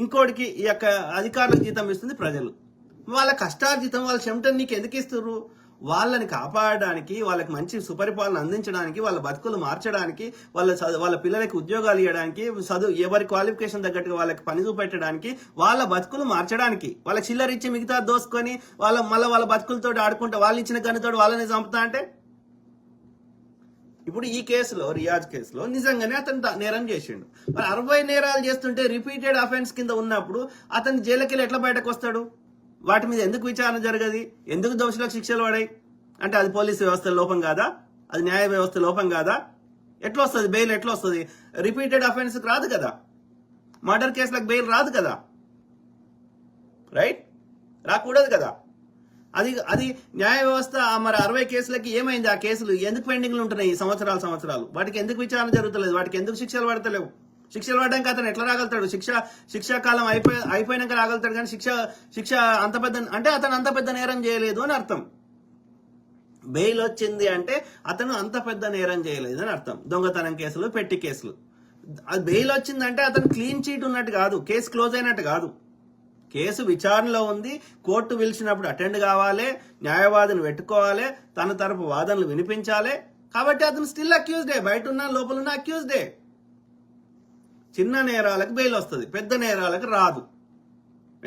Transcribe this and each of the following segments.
ఇంకోటికి ఈ యొక్క అధికారులకు జీతం ఇస్తుంది ప్రజలు. వాళ్ళ కష్టార్జితం వాళ్ళ చెమటని నీకు ఎందుకు ఇస్తున్నారు? వాళ్ళని కాపాడడానికి, వాళ్ళకి మంచి సుపరిపాలన అందించడానికి, వాళ్ళ బతుకులు మార్చడానికి, వాళ్ళ పిల్లలకి ఉద్యోగాలు ఇవ్వడానికి, ఎవరి క్వాలిఫికేషన్ తగ్గట్టుగా వాళ్ళకి పని చూపెట్టడానికి, వాళ్ళ బతుకులు మార్చడానికి, వాళ్ళ చిల్లర ఇచ్చి మిగతా దోసుకొని వాళ్ళ బతుకులతో ఆడుకుంటే వాళ్ళు ఇచ్చిన గనితో వాళ్ళని చంపుతా అంటే, ఇప్పుడు ఈ కేసులో రియాజ్ కేసులో నిజంగానే అతను నేరం చేసిండు. మరి 60 నేరాలు చేస్తుంటే రిపీటెడ్ అఫెన్స్ కింద ఉన్నప్పుడు అతను జైలుకి ఎట్లా బయటకు వస్తాడు? వాటి మీద ఎందుకు విచారణ జరగదు? ఎందుకు దోషులకు శిక్షలు పడాయి? అంటే అది పోలీసు వ్యవస్థ లోపం కాదా? అది న్యాయ వ్యవస్థ లోపం కాదా? ఎట్లా వస్తుంది బెయిల్? ఎట్లా వస్తుంది? రిపీటెడ్ అఫెన్స్ రాదు కదా, మర్డర్ కేసులకు బెయిల్ రాదు కదా, రైట్? రాకూడదు కదా. అది న్యాయ వ్యవస్థ. మరి 60 కేసులకి ఏమైంది? ఆ కేసులు ఎందుకు పెండింగ్లు ఉంటున్నాయి సంవత్సరాలు? వాటికి ఎందుకు విచారణ జరుగుతలేదు? వాటికి ఎందుకు శిక్షలు పడతలేవు? శిక్షలు పడడానికి అతను ఎట్లా రాగలుగుతాడు? శిక్షాకాలం అయిపోయినాక రాగలుగుతాడు, కానీ శిక్ష అంత పెద్ద అంటే అతను అంత పెద్ద నేరం చేయలేదు అని అర్థం. బెయిల్ వచ్చింది అంటే అతను అంత పెద్ద నేరం చేయలేదు అని అర్థం. దొంగతనం కేసులు, పెట్టి కేసులు, అది బెయిల్ వచ్చిందంటే అతను క్లీన్ చీట్ ఉన్నట్టు కాదు, కేసు క్లోజ్ అయినట్టు కాదు. కేసు విచారణలో ఉంది, కోర్టు పిలిచినప్పుడు అటెండ్ కావాలి, న్యాయవాదిని పెట్టుకోవాలి, తన తరపు వాదనలు వినిపించాలి. కాబట్టి అతను స్టిల్ అక్యూజ్డే, బయట ఉన్న లోపల ఉన్న అక్యూజ్డే. చిన్న నేరాలకు బెయిల్ వస్తుంది, పెద్ద నేరాలకు రాదు.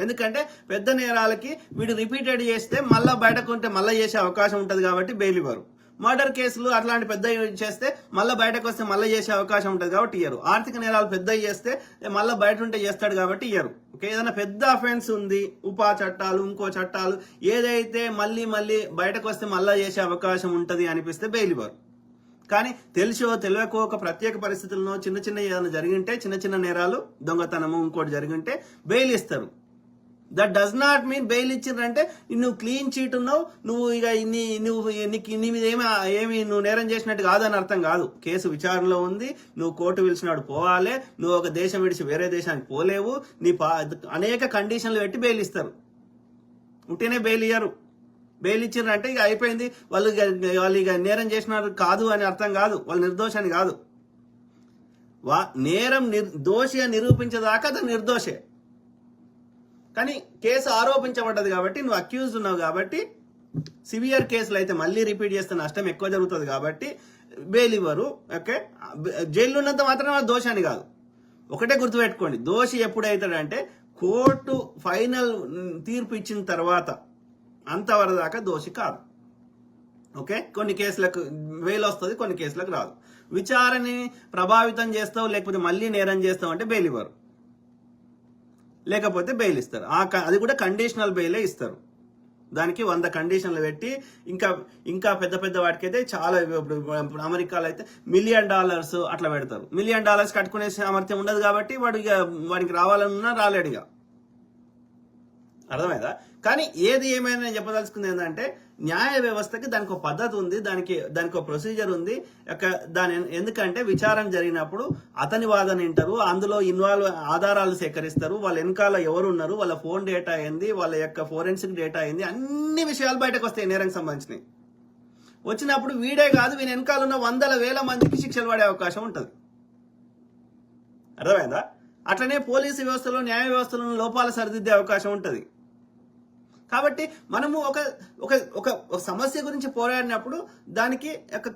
ఎందుకంటే పెద్ద నేరాలకి వీడు రిపీటెడ్ చేస్తే మళ్ళీ బయటకు ఉంటే మళ్ళీ చేసే అవకాశం ఉంటుంది కాబట్టి బెయిల్ ఇవ్వరు. మర్డర్ కేసులు అట్లాంటి పెద్ద చేస్తే మళ్ళీ బయటకు వస్తే మళ్ళీ చేసే అవకాశం ఉంటుంది కాబట్టి ఇయ్యరు. ఆర్థిక నేరాలు పెద్ద చేస్తే మళ్ళీ బయట ఉంటే చేస్తాడు కాబట్టి ఇయ్యరు. ఓకే, ఏదైనా పెద్ద అఫెన్స్ ఉంది, ఉపా చట్టాలు, ఇంకో చట్టాలు, ఏదైతే మళ్ళీ బయటకు వస్తే మళ్ళీ చేసే అవకాశం ఉంటుంది అనిపిస్తే బెయిల్ ఇవ్వరు. కానీ తెలిసో తెలియకో ఒక ప్రత్యేక పరిస్థితుల్లో చిన్న ఏదైనా జరిగింటే, చిన్న నేరాలు, దొంగతనము ఇంకోటి జరిగింటే బెయిల్ ఇస్తారు. That does not mean bail ఇచ్చిందంటే నువ్వు క్లీన్ చీట్ ఉన్నావు, నువ్వు ఇక నీ మీద ఏమి నువ్వు నేరం చేసినట్టు కాదని అర్థం కాదు. కేసు విచారణలో ఉంది, నువ్వు కోర్టు పిలిచినాడు పోవాలి, నువ్వు ఒక దేశం విడిచి వేరే దేశానికి పోలేవు, అనేక కండిషన్లు పెట్టి బెయిల్ ఇస్తారు. ఉంటేనే బెయిల్ ఇయ్యరు. బెయిల్ ఇచ్చిందంటే ఇక అయిపోయింది, వాళ్ళు ఇక నేరం చేసినారు కాదు అని అర్థం కాదు, వాళ్ళు నిర్దోషాన్ని కాదు. నేరం దోషి అని నిరూపించేదాకా అతను నిర్దోషే. కానీ కేసు ఆరోపించబడ్డది కాబట్టి, నువ్వు అక్యూజ్ ఉన్నావు కాబట్టి, సివియర్ కేసులు అయితే మళ్ళీ రిపీట్ చేస్తే నష్టం ఎక్కువ జరుగుతుంది కాబట్టి బెయిల్ ఇవ్వరు. ఓకే, జైల్లో ఉన్నంత మాత్రం దోషాన్ని కాదు. ఒకటే గుర్తుపెట్టుకోండి, దోషి ఎప్పుడైతాడంటే కోర్టు ఫైనల్ తీర్పు ఇచ్చిన తర్వాత, అంతవరకు దాకా దోషి కాదు. ఓకే, కొన్ని కేసులకు బెయిల్ వస్తుంది, కొన్ని కేసులకు రాదు. విచారణని ప్రభావితం చేస్తావు లేకపోతే మళ్ళీ నేరం చేస్తావు అంటే బెయిల్ ఇవ్వరు, లేకపోతే బెయిల్ ఇస్తారు. అది కూడా కండిషనల్ బెయిలే ఇస్తారు. దానికి 100 కండిషన్లు పెట్టి, ఇంకా పెద్ద వాటికైతే చాలా, ఇప్పుడు అమెరికాలో అయితే $1 మిలియన్ అట్లా పెడతారు. $1 మిలియన్ కట్టుకునే సామర్థ్యం ఉండదు కాబట్టి వాడికి రావాలన్నా రాలేడు. ఇక అర్థమైందా? కానీ ఏది ఏమైనా నేను చెప్పదలుచుకుంది ఏంటంటే, న్యాయ వ్యవస్థకి దానికి ఒక పద్ధతి ఉంది, దానికి ఒక ప్రొసీజర్ ఉంది. ఎందుకంటే విచారణ జరిగినప్పుడు అతని వాదన వింటారు, అందులో ఆధారాలు సేకరిస్తారు, వాళ్ళ వెనకాల ఎవరు ఉన్నారు, వాళ్ళ ఫోన్ డేటా ఏంది, వాళ్ళ యొక్క ఫోరెన్సిక్ డేటా ఏంది, అన్ని విషయాలు బయటకు వస్తాయి నేరం సంబంధించినవి. వచ్చినప్పుడు వీడే కాదు, వీని వెనకాల ఉన్న 100,000 మందికి శిక్షలు పడే అవకాశం ఉంటుంది. అర్థమైందా? అట్లనే పోలీసు వ్యవస్థలో, న్యాయ వ్యవస్థలో లోపాలు సరిదిద్దే అవకాశం ఉంటుంది. కాబట్టి మనము ఒక సమస్య గురించి పోరాడినప్పుడు దానికి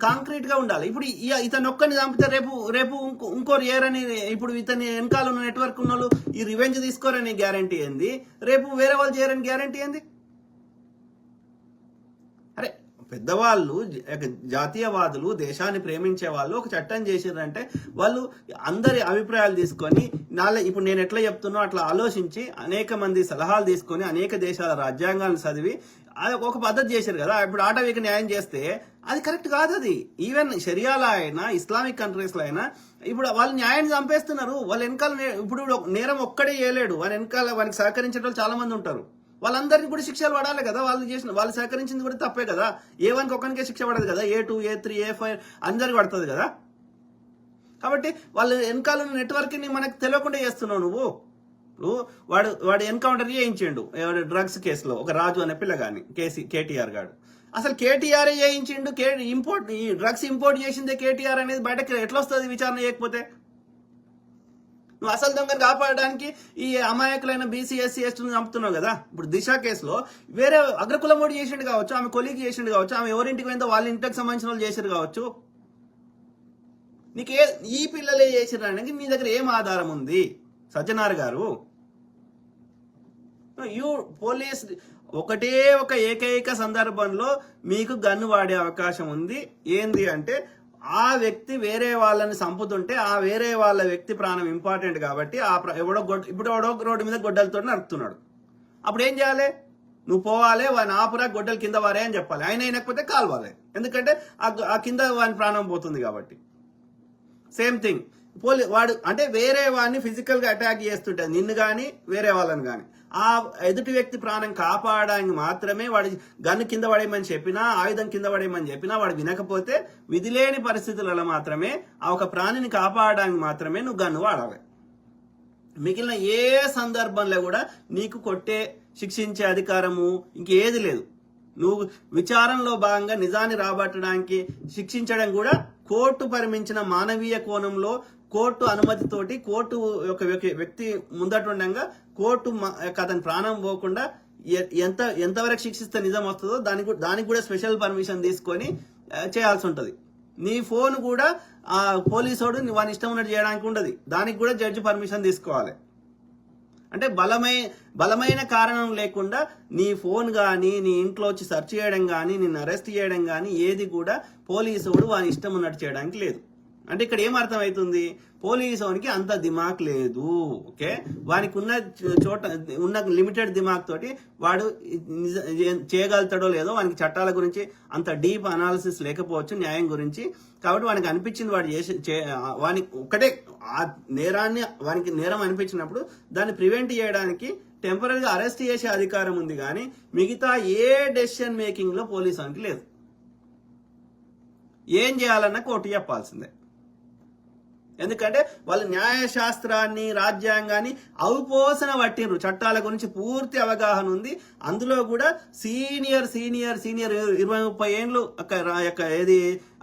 కాంక్రీట్ గా ఉండాలి. ఇప్పుడు ఇతను ఒక్కరిని చంపితే రేపు ఇంకోరు ఏరని, ఇప్పుడు ఇతని వెనకాల ఉన్న నెట్వర్క్ ఉన్న వాళ్ళు ఈ రివెంజ్ తీసుకోరని గ్యారంటీ ఏంది? రేపు వేరే వాళ్ళు చేయరని గ్యారంటీ ఏంది? అరే, పెద్దవాళ్ళు, జాతీయవాదులు, దేశాన్ని ప్రేమించే వాళ్ళు ఒక చట్టం చేసిరంటే వాళ్ళు అందరి అభిప్రాయాలు తీసుకొని, ఇప్పుడు నేను ఎట్లా చెప్తున్నా అట్లా ఆలోచించి, అనేక మంది సలహాలు తీసుకొని, అనేక దేశాల రాజ్యాంగాలను చదివి అది ఒక పద్ధతి చేశారు కదా. ఇప్పుడు ఆటవిక న్యాయం చేస్తే అది కరెక్ట్ కాదు. అది ఈవెన్ షరియాలో అయినా, ఇస్లామిక్ కంట్రీస్ లో అయినా ఇప్పుడు వాళ్ళు న్యాయాన్ని చంపేస్తున్నారు. వాళ్ళ వెనకాల ఇప్పుడు నేరం ఒక్కడే చేయలేడు, వానికి సహకరించే వాళ్ళు చాలా మంది ఉంటారు. వాళ్ళందరినీ కూడా శిక్షలు పడాలి కదా. వాళ్ళు సహకరించింది కూడా తప్పే కదా. ఏ1కి ఒక్కనికే శిక్ష పడదు కదా, A2, A3, A5 అందరికి పడుతుంది కదా. కాబట్టి వాళ్ళు వెనకాల నెట్వర్క్ ని మనకు తెలియకుండా చేస్తున్నావు నువ్వు. వాడు ఎన్కౌంటర్ చేయించిండు డ్రగ్స్ కేసులో, ఒక రాజు అనే పిల్లగాని, కేటీఆర్ గాడు. అసలు కేటీఆర్ చేయించిండు, డ్రగ్స్ ఇంపోర్ట్ చేసిందే కేటీఆర్ అనేది బయటకు ఎట్లా వస్తుంది విచారణ చేయకపోతే? నువ్వు అసలు దొంగను కాపాడడానికి ఈ అమాయకులైన బీసీ ఎస్సీ ఎస్టీలను చంపుతున్నావు కదా. ఇప్పుడు దిశ కేసులో వేరే అగ్రకులం కూడా చేసిండు కావచ్చు, ఆమె కొలీగ్ చేసిండు కావచ్చు, ఆమె ఎవరింటికి పోయిందో వాళ్ళ ఇంటికి సంబంధించిన వాళ్ళు చేసారు కావచ్చు. నీకు ఈ పిల్లలే చేసిరనడానికి నీ దగ్గర ఏం ఆధారం ఉంది సజ్జనార్ గారు? పోలీస్ ఒకటే ఒక ఏకైక సందర్భంలో మీకు గన్ను వాడే అవకాశం ఉంది. ఏంది అంటే ఆ వ్యక్తి వేరే వాళ్ళని చంపుతుంటే ఆ వేరే వాళ్ళ వ్యక్తి ప్రాణం ఇంపార్టెంట్ కాబట్టి ఇప్పుడు ఎవడో రోడ్డు మీద గొడ్డలతో నరుకుతున్నాడు. అప్పుడు ఏం చేయాలి? నువ్వు పోవాలి, వాని ఆపురా, గొడ్డలు కింద వారే అని చెప్పాలి. ఆయన అయినకపోతే కాల్వాలి, ఎందుకంటే ఆ కింద వాని ప్రాణం పోతుంది కాబట్టి. సేమ్ థింగ్ వాడు అంటే వేరే వాడిని ఫిజికల్ గా అటాక్ చేస్తుంటే నిన్ను కానీ వేరే వాళ్ళని కానీ ఆ ఎదుటి వ్యక్తి ప్రాణం కాపాడడానికి మాత్రమే వాడి గన్ను కింద పడేయమని చెప్పినా, ఆయుధం కింద పడేయమని చెప్పినా వాడు వినకపోతే విధిలేని పరిస్థితులలో మాత్రమే ఆ ఒక ప్రాణిని కాపాడడానికి మాత్రమే నువ్వు గన్ను వాడాలి. మిగిలిన ఏ సందర్భంలో కూడా నీకు కొట్టే శిక్షించే అధికారము ఇంకేది లేదు. నువ్వు విచారణలో భాగంగా నిజాన్ని రాబట్టడానికి శిక్షించడం కూడా కోర్టు పరిమించిన మానవీయ కోణంలో కోర్టు అనుమతితోటి కోర్టు ఒక వ్యక్తి ముందటుండగా కోర్టు అతని ప్రాణం పోకుండా ఎంతవరకు శిక్షిస్తే నిజం వస్తుందో దానికి కూడా స్పెషల్ పర్మిషన్ తీసుకొని చేయాల్సి ఉంటుంది. నీ ఫోన్ కూడా ఆ పోలీసోడు వాని ఇష్టం ఉన్నట్టు చేయడానికి ఉండదు, దానికి కూడా జడ్జి పర్మిషన్ తీసుకోవాలి. అంటే బలమైన కారణం లేకుండా నీ ఫోన్ కానీ నీ ఇంట్లో వచ్చి సెర్చ్ చేయడం కానీ నిన్ను అరెస్ట్ చేయడం కానీ ఏది కూడా పోలీసోడు వాని ఇష్టం ఉన్నట్టు చేయడానికి లేదు. అంటే ఇక్కడ ఏం అర్థమవుతుంది? పోలీసోనికి అంత దిమాక్ లేదు. ఓకే, వానికి ఉన్న లిమిటెడ్ దిమాక్ తోటి వాడు చేయగలుగుతాడో లేదో, వానికి చట్టాల గురించి అంత డీప్ అనాలిసిస్ లేకపోవచ్చు న్యాయం గురించి. కాబట్టి వానికి అనిపించింది వాడు వానికి ఒకటే ఆ నేరాన్ని వానికి నేరం అనిపించినప్పుడు దాన్ని ప్రివెంట్ చేయడానికి టెంపరీగా అరెస్ట్ చేసే అధికారం ఉంది, కానీ మిగతా ఏ డెసిషన్ మేకింగ్ లో పోలీసానికి లేదు. ఏం చేయాలన్నా కోర్టు చెప్పాల్సిందే. ఎందుకంటే వాళ్ళు న్యాయశాస్త్రాన్ని రాజ్యాంగాన్ని అవుపోసన పట్టినరు, చట్టాల గురించి పూర్తి అవగాహన ఉంది. అందులో కూడా సీనియర్ 20-30 ఏళ్ళు ఏది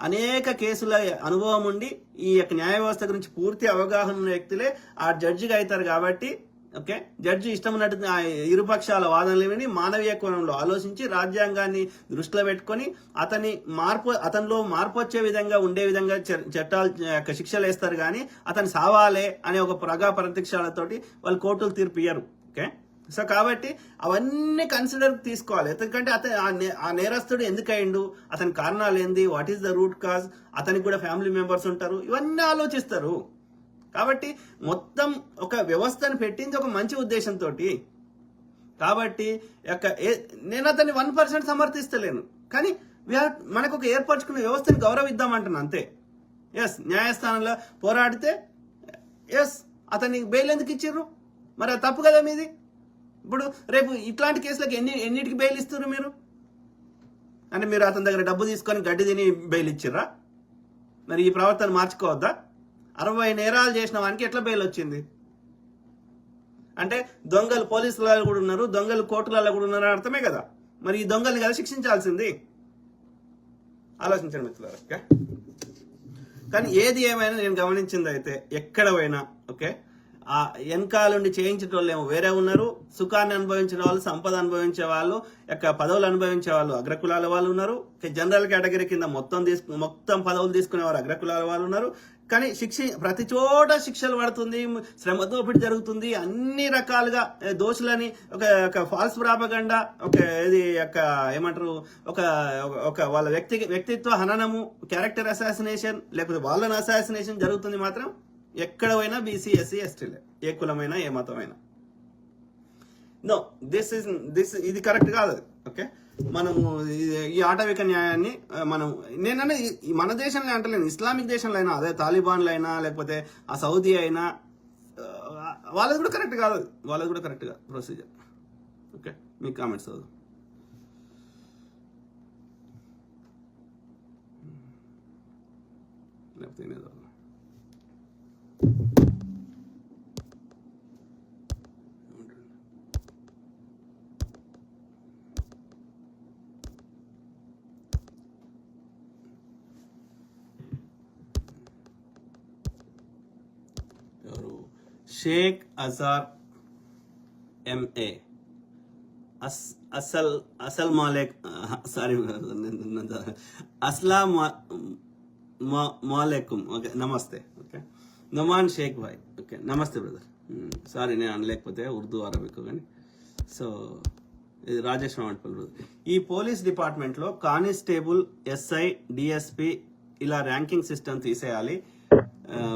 అనేక కేసుల అనుభవం ఉండి ఈ యొక్క న్యాయ వ్యవస్థ గురించి పూర్తి అవగాహన ఉన్న వ్యక్తులే ఆ జడ్జిగా అవుతారు. కాబట్టి ఓకే, జడ్జి ఇష్టం ఉన్నట్టు ఇరుపక్షాల వాదనలు విని మానవీయ కోణంలో ఆలోచించి రాజ్యాంగాన్ని దృష్టిలో పెట్టుకొని అతనిలో మార్పు వచ్చే విధంగా ఉండే విధంగా చట్టాలు శిక్షలు వేస్తారు. కానీ అతను సావాలే అనే ఒక ప్రత్యక్షాలతోటి వాళ్ళు కోర్టులు తీర్పు ఇయ్యరు. ఓకే, సో కాబట్టి అవన్నీ కన్సిడర్ తీసుకోవాలి. ఎందుకంటే ఆ నేరస్తుడు ఎందుకు అయిండు, అతని కారణాలు ఏంది, what is the root cause, అతనికి కూడా ఫ్యామిలీ మెంబర్స్ ఉంటారు, ఇవన్నీ ఆలోచిస్తారు. కాబట్టి మొత్తం ఒక వ్యవస్థను పెట్టింది ఒక మంచి ఉద్దేశంతో. కాబట్టి నేను అతన్ని 1% సమర్థిస్తలేను, కానీ మనకు ఒక ఏర్పరచుకున్న వ్యవస్థని గౌరవిద్దామంటున్నా అంతే. ఎస్, న్యాయస్థానంలో పోరాడితే అతన్ని బెయిల్ ఎందుకు ఇచ్చిర్రు? మరి అది తప్పు కదా మీది. ఇప్పుడు రేపు ఇట్లాంటి కేసులకు ఎన్నిటికి బెయిల్ ఇస్తారు మీరు? అంటే మీరు అతని దగ్గర డబ్బు తీసుకొని గడ్డి తిని బెయిల్ ఇచ్చిర్రా? మరి ఈ ప్రవర్తన మార్చుకోవద్దా? 60 నేరాలు చేసిన వానికి ఎట్లా బెయిల్ వచ్చింది? అంటే దొంగలు పోలీసులలో కూడా ఉన్నారు, దొంగలు కోర్టులలో కూడా ఉన్నారు అర్థమే కదా. మరి ఈ దొంగల్ని కదా శిక్షించాల్సింది. ఆలోచించండి మిత్రులారా. కానీ ఏది ఏమైనా నేను గమనించింది అయితే ఎక్కడ పోయినా ఓకే, ఆ వెనకాలండి చేయించేటోళ్ళేమో వేరే ఉన్నారు, సుఖాన్ని అనుభవించిన వాళ్ళు, సంపద అనుభవించే వాళ్ళు, పదవులు అనుభవించే వాళ్ళు అగ్రకులాల వాళ్ళు ఉన్నారు, జనరల్ కేటగిరీ కింద మొత్తం పదవులు తీసుకునే వారు అగ్రకులాల వాళ్ళు ఉన్నారు. కానీ ప్రతి చోట శిక్షలు పడుతుంది, శ్రమ దోపిడీ జరుగుతుంది, అన్ని రకాలుగా దోషులని ఒక ఫాల్స్ ప్రాపగండా, ఏమంటారు, ఒక వాళ్ళ వ్యక్తిత్వ హననము, క్యారెక్టర్ అసాసినేషన్, లేకపోతే వాళ్ళని అసాసినేషన్ జరుగుతుంది మాత్రం ఎక్కడ పోయినా బీసీ ఎస్సీ ఎస్టీలే, ఏ కులమైనా ఏ మతమైనా. నో ఇది కరెక్ట్ కాదు. ఓకే, మనము ఈ ఆటవిక న్యాయాన్ని నేనన్నా మన దేశంలో అంటలేను, ఇస్లామిక్ దేశంలో అయినా, అదే తాలిబాన్లు అయినా లేకపోతే ఆ సౌదీ అయినా వాళ్ళది కూడా కరెక్ట్ కాదు, ప్రొసీజర్. ఓకే, మీ కామెంట్స్ చదువు. లేకపోతే షేక్ అజార్ ఎంఏ అసల్ మాలేక్ సారీ అస్లాం మాలేకుం. ఓకే, నమస్తే. ఓకే, నొమాన్ షేక్ భాయ్. ఓకే, నమస్తే బ్రదర్. సారీ నేను అనలేకపోతే ఉర్దూ అరబిక్ కానీ. సో ఇది రాజేష్ రావణపల్లి బ్రదర్. ఈ పోలీస్ డిపార్ట్మెంట్లో కానిస్టేబుల్, ఎస్ఐ, డిఎస్పి ఇలా ర్యాంకింగ్ సిస్టమ్ తీసేయాలి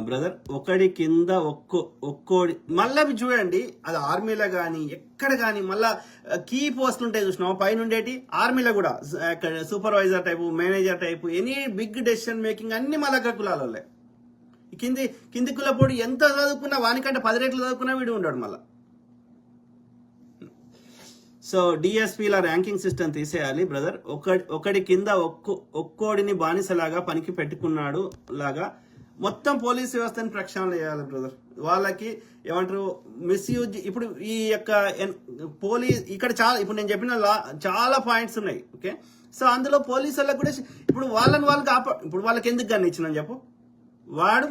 బ్రదర్. ఒకడి కింద ఒక్కోడి మళ్ళీ చూడండి, అది ఆర్మీలో కానీ ఎక్కడ కానీ మళ్ళా కీ పోస్టులు ఉంటాయి చూసినావు పైన ఉండేటి. ఆర్మీలో కూడా supervisor type, manager type, any big decision making అన్ని మళ్ళా కులాలే. కింది కులపోడు ఎంత చదువుకున్నా వానికంటే 10 రెట్లు చదువుకున్నా వీడు ఉండడు మళ్ళా. సో డిఎస్పీల ర్యాంకింగ్ సిస్టమ్ తీసేయాలి బ్రదర్. ఒకడి కింద ఒక్కోడిని బానిసలాగా పనికి పెట్టుకున్నాడు లాగా మొత్తం పోలీస్ వ్యవస్థని ప్రక్షాళన చేయాలి బ్రదర్. వాళ్ళకి ఏమంటారు మిస్యూజ్. ఇప్పుడు ఈ యొక్క పోలీస్ ఇక్కడ చాలా, ఇప్పుడు నేను చెప్పిన చాలా పాయింట్స్ ఉన్నాయి. ఓకే, సో అందులో పోలీసు వాళ్ళకి కూడా ఇప్పుడు ఇప్పుడు వాళ్ళకి ఎందుకు గన్ను ఇచ్చినా చెప్పు. వాడు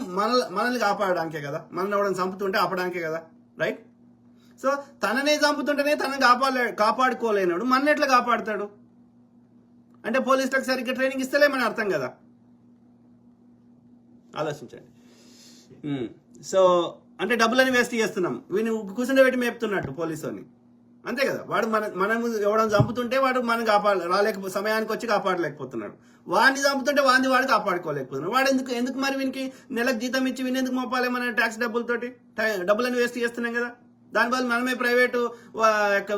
మనల్ని కాపాడడానికే కదా, మనల్ని ఎవడని చంపుతుంటే ఆపడానికే కదా, రైట్? సో తననే చంపుతుంటేనే తనని కాపాడుకోలేనాడు, మన ఎట్లా కాపాడుతాడు అంటే పోలీసులకు సరిగ్గా ట్రైనింగ్ ఇస్తలేమని అర్థం కదా. ఆలోచించండి. సో అంటే డబ్బులని వేస్ట్ చేస్తున్నాం, వీని కూర్చుండే పెట్టి మేపుతున్నట్టు పోలీసుని, అంతే కదా. వాడు మనం ఎవడం చంపుతుంటే వాడు మనం సమయానికి వచ్చి కాపాడలేకపోతున్నాడు. వాడిని చంపుతుంటే వాడు కాపాడుకోలేకపోతున్నాడు. వాడు ఎందుకు మరి వీనికి నెలకు జీతం ఇచ్చి వీని ఎందుకు మోపాలి మన ట్యాక్స్ డబ్బులతోటి? డబ్బులని వేస్ట్ చేస్తున్నాం కదా. దానివల్ల మనమే ప్రైవేటు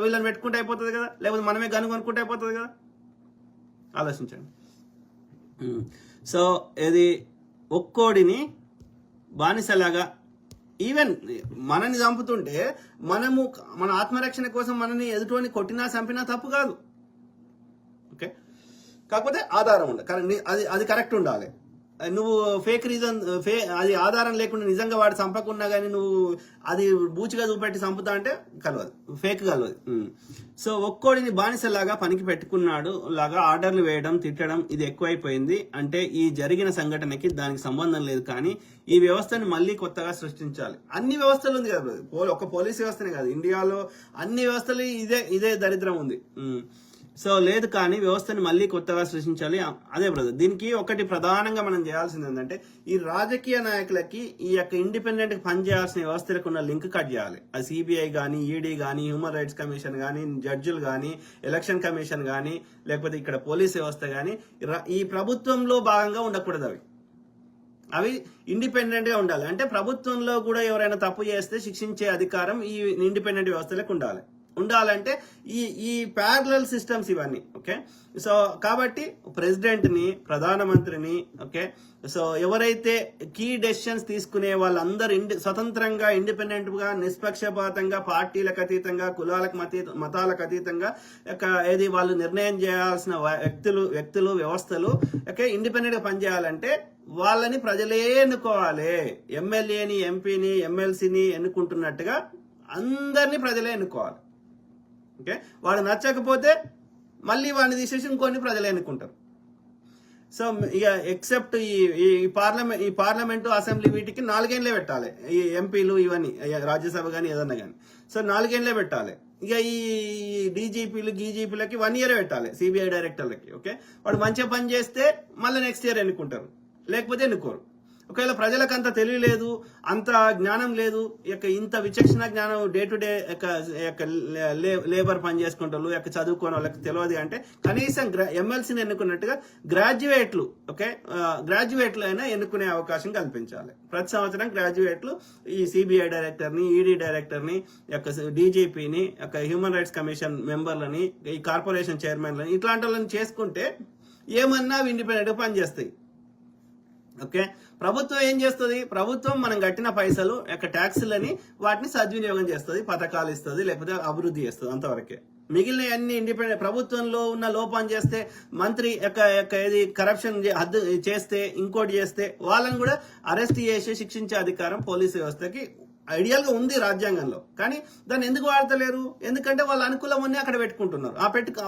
వీళ్ళని పెట్టుకుంటే అయిపోతుంది కదా, లేకపోతే మనమే గను కొనుక్కుంటే అయిపోతుంది కదా. ఆలోచించండి. సో ఇది ఒక్కోడిని బానిసలాగా, ఈవెన్ మనని చంపుతుంటే మన ఆత్మరక్షణ కోసం మనని ఎదుటోని కొట్టినా చంపినా తప్పు కాదు. ఓకే, కాకపోతే ఆధారం ఉండాలి. అది కరెక్ట్ ఉండాలి. నువ్వు ఫేక్ రీజన్ అది ఆధారం లేకుండా నిజంగా వాడు చంపకున్నా కానీ నువ్వు అది బూచిగా చూపెట్టి చంపుతా అంటే కలవదు, ఫేక్ కలవదు. సో ఒక్కోడిని బానిసలాగా పనికి పెట్టుకున్నాడు లాగా ఆర్డర్లు వేయడం, తిట్టడం ఇది ఎక్కువైపోయింది. అంటే ఈ జరిగిన సంఘటనకి దానికి సంబంధం లేదు, కానీ ఈ వ్యవస్థను మళ్ళీ కొత్తగా సృష్టించాలి. అన్ని వ్యవస్థలు ఉంది కదా, ఒక పోలీస్ వ్యవస్థనే కాదు, ఇండియాలో అన్ని వ్యవస్థలు ఇదే దరిద్రం ఉంది. సో లేదు, కానీ వ్యవస్థను మళ్ళీ కొత్తగా సృష్టించాలి. అదే బ్రదర్, దీనికి ఒకటి ప్రధానంగా మనం చేయాల్సింది ఏంటంటే ఈ రాజకీయ నాయకులకి ఈ యొక్క ఇండిపెండెంట్ పనిచేయాల్సిన వ్యవస్థలకు ఉన్న లింక్ కట్ చేయాలి. అది సిబిఐ కానీ, ఈడీ కానీ, హ్యూమన్ రైట్స్ కమిషన్ కానీ, జడ్జిలు కానీ, ఎలక్షన్ కమిషన్ కానీ, లేకపోతే ఇక్కడ పోలీస్ వ్యవస్థ కానీ ఈ ప్రభుత్వంలో భాగంగా ఉండకూడదు. అవి ఇండిపెండెంట్ గా ఉండాలి. అంటే ప్రభుత్వంలో కూడా ఎవరైనా తప్పు చేస్తే శిక్షించే అధికారం ఈ ఇండిపెండెంట్ వ్యవస్థలకు ఉండాలంటే ఈ ప్యారలల్ సిస్టమ్స్ ఇవన్నీ. ఓకే, సో కాబట్టి ప్రెసిడెంట్ ని, ప్రధానమంత్రిని, ఓకే, సో ఎవరైతే కీ డెసిషన్స్ తీసుకునే వాళ్ళందరూ స్వతంత్రంగా, ఇండిపెండెంట్ గా, నిష్పక్షపాతంగా, పార్టీలకు అతీతంగా, కులాలకు మతాలకు అతీతంగా ఏది వాళ్ళు నిర్ణయం చేయాల్సిన వ్యక్తులు వ్యవస్థలు ఓకే ఇండిపెండెంట్ గా పనిచేయాలంటే వాళ్ళని ప్రజలే ఎన్నుకోవాలి. ఎమ్మెల్యేని, ఎంపీని, ఎమ్మెల్సీని ఎన్నుకుంటున్నట్టుగా అందరినీ ప్రజలే ఎన్నుకోవాలి. ఓకే, వాడు నచ్చకపోతే మళ్ళీ వాడిని తీసేసి ఇంకొన్ని ప్రజలే ఎన్నుకుంటారు. సో ఇక ఎక్సెప్ట్ ఈ పార్లమెంటు, అసెంబ్లీ వీటికి 4 ఏళ్లే పెట్టాలి. ఈ ఎంపీలు ఇవన్నీ రాజ్యసభ కానీ ఏదన్నా కానీ, సో 4 ఏళ్లే పెట్టాలి. ఇక ఈ గీజీపీలకి 1 ఇయర్ పెట్టాలి, సిబిఐ డైరెక్టర్లకి. ఓకే, వాడు మంచిగా పని చేస్తే మళ్ళీ నెక్స్ట్ ఇయర్ ఎన్నుకుంటారు, లేకపోతే ఎన్నుకోరు. ఒకవేళ ప్రజలకు అంత తెలియలేదు, అంత జ్ఞానం లేదు, ఇంత విచక్షణ జ్ఞానం డే టు డే లేబర్ పని చేసుకుంటారు, చదువుకోని వాళ్ళకి తెలియదు అంటే కనీసం ఎమ్మెల్సీని ఎన్నుకున్నట్టుగా గ్రాడ్యుయేట్లు అయినా ఎన్నుకునే అవకాశం కల్పించాలి. ప్రతి సంవత్సరం గ్రాడ్యుయేట్లు ఈ సిబిఐ డైరెక్టర్ని, ఈడీ డైరెక్టర్ని, డీజీపీని, హ్యూమన్ రైట్స్ కమిషన్ మెంబర్లని, ఈ కార్పొరేషన్ చైర్మన్లని ఇట్లాంటి వాళ్ళని చేసుకుంటే ఏమన్నా ఇండిపెండెంట్ గా పనిచేస్తాయి. ఓకే, ప్రభుత్వం ఏం చేస్తుంది? ప్రభుత్వం మనం కట్టిన పైసలు ట్యాక్సులని వాటిని సద్వినియోగం చేస్తుంది, పథకాలు ఇస్తుంది, లేకపోతే అభివృద్ధి చేస్తుంది, అంతవరకే. మిగిలిన అన్ని ఇండిపెండెంట్ ప్రభుత్వంలో ఉన్న లోపం చేస్తే, మంత్రి ఏది కరప్షన్ చేస్తే, ఇంకోటి చేస్తే వాళ్ళని కూడా అరెస్ట్ చేసి శిక్షించే అధికారం పోలీసు వ్యవస్థకి ఐడియల్ గా ఉంది రాజ్యాంగంలో. కానీ దాన్ని ఎందుకు వాడతలేరు? ఎందుకంటే వాళ్ళ అనుకూలం అన్ని అక్కడ పెట్టుకుంటున్నారు.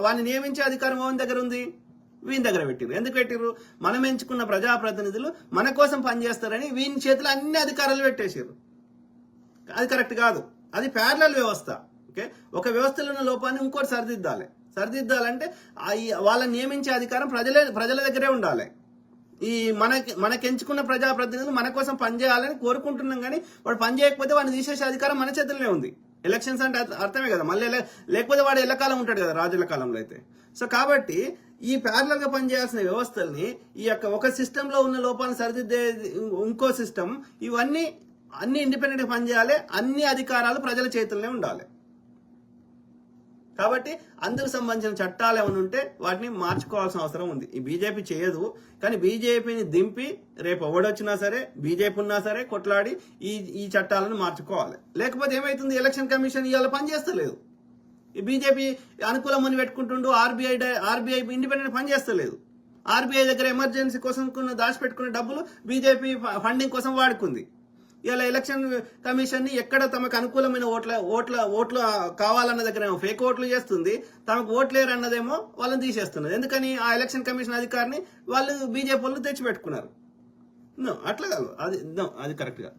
వాళ్ళని నియమించే అధికారం ఎవరి దగ్గర ఉంది? వీని దగ్గర పెట్టిరు. ఎందుకు పెట్టిరు? మనం ఎంచుకున్న ప్రజాప్రతినిధులు మన కోసం పనిచేస్తారని వీని చేతిలో అన్ని అధికారాలు పెట్టేసారు. అది కరెక్ట్ కాదు. అది ప్యారలల్ వ్యవస్థ. ఓకే, ఒక వ్యవస్థలో ఉన్న లోపాన్ని ఇంకోటి సరిదిద్దాలంటే వాళ్ళని నియమించే అధికారం ప్రజల దగ్గరే ఉండాలి. ఈ మనకెంచుకున్న ప్రజాప్రతినిధులు మన కోసం పనిచేయాలని కోరుకుంటున్నాం, కానీ వాడు పని చేయకపోతే వాడిని తీసేసే అధికారం మన చేతుల్లోనే ఉంది. ఎలక్షన్స్ అంటే అర్థమే కదా, మళ్ళీ లేకపోతే వాడు ఎల్లకాలం ఉంటాడు కదా రాజుల కాలంలో అయితే. సో కాబట్టి ఈ ప్యారలల్ గా పనిచేయాల్సిన వ్యవస్థల్ని ఈ యొక్క ఒక సిస్టమ్ లో ఉన్న లోపాలను సరిదిద్దే ఇంకో సిస్టమ్, ఇవన్నీ అన్ని ఇండిపెండెంట్ గా పనిచేయాలి. అన్ని అధికారాలు ప్రజల చేతుల్లోనే ఉండాలి. కాబట్టి అందుకు సంబంధించిన చట్టాలు ఏమైనా ఉంటే వాటిని మార్చుకోవాల్సిన అవసరం ఉంది. ఈ బీజేపీ చేయదు, కానీ బీజేపీని దింపి రేపు ఎవడొచ్చినా సరే, బీజేపీ ఉన్నా సరే కొట్లాడి ఈ చట్టాలను మార్చుకోవాలి. లేకపోతే ఏమైతుంది, ఎలక్షన్ కమిషన్ ఇవాళ పనిచేస్తలేదు. ఈ బీజేపీ అనుకూలమని పెట్టుకుంటుండు, ఆర్బీఐ ఇండిపెండెంట్ పనిచేస్తలేదు. ఆర్బీఐ దగ్గర ఎమర్జెన్సీ కోసం దాచిపెట్టుకున్న డబ్బులు బీజేపీ ఫండింగ్ కోసం వాడుకుంది. ఇలా ఎలక్షన్ కమిషన్ ని ఎక్కడ తమకు అనుకూలమైన ఓట్లు కావాలన్న దగ్గర ఫేక్ ఓట్లు చేస్తుంది, తమకు ఓట్లేరు అన్నదేమో వాళ్ళని తీసేస్తున్నది. ఎందుకని ఆ ఎలక్షన్ కమిషన్ అధికారిని వాళ్ళు బీజేపీ వాళ్ళు తెచ్చిపెట్టుకున్నారు. అట్లా కాదు, అది కరెక్ట్ గా